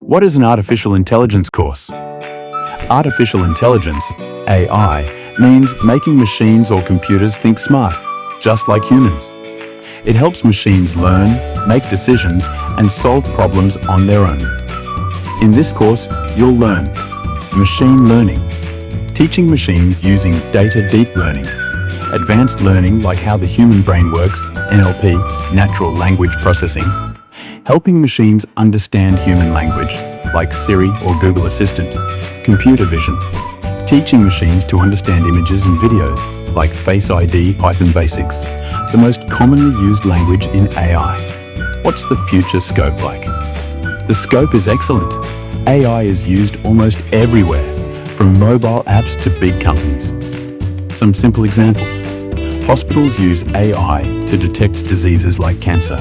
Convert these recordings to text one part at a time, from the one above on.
What is an artificial intelligence course? Artificial intelligence, AI, means making machines or computers think smart, just like humans. It helps machines learn, make decisions, and solve problems on their own. In this course, you'll learn machine learning, teaching machines using data deep learning, advanced learning like how the human brain works, NLP, natural language processing, helping machines understand human language, like Siri or Google Assistant, computer vision, teaching machines to understand images and videos, like Face ID, Python basics, the most commonly used language in AI. What's the future scope like? The scope is excellent. AI is used almost everywhere, from mobile apps to big companies. Some simple examples. Hospitals use AI to detect diseases like cancer.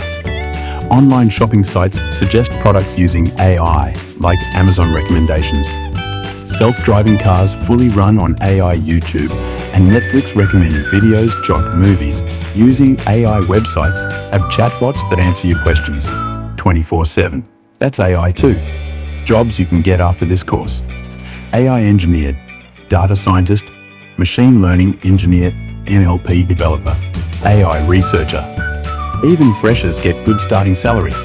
Online shopping sites suggest products using AI, like Amazon recommendations. Self-driving cars fully run on AI YouTube, and Netflix recommend videos, movies, using AI websites, have chatbots that answer your questions 24/7. That's AI too. Jobs you can get after this course. AI engineer, data scientist, machine learning engineer, NLP developer, AI researcher. Even freshers get good starting salaries.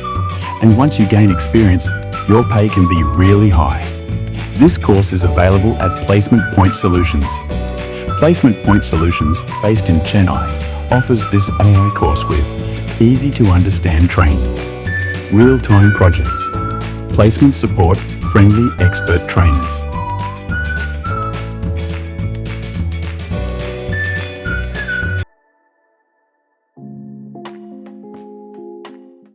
And once you gain experience, your pay can be really high. This course is available at Placement Point Solutions. Placement Point Solutions, based in Chennai, offers this AI course with easy-to-understand training, real-time projects, placement support, friendly expert trainers.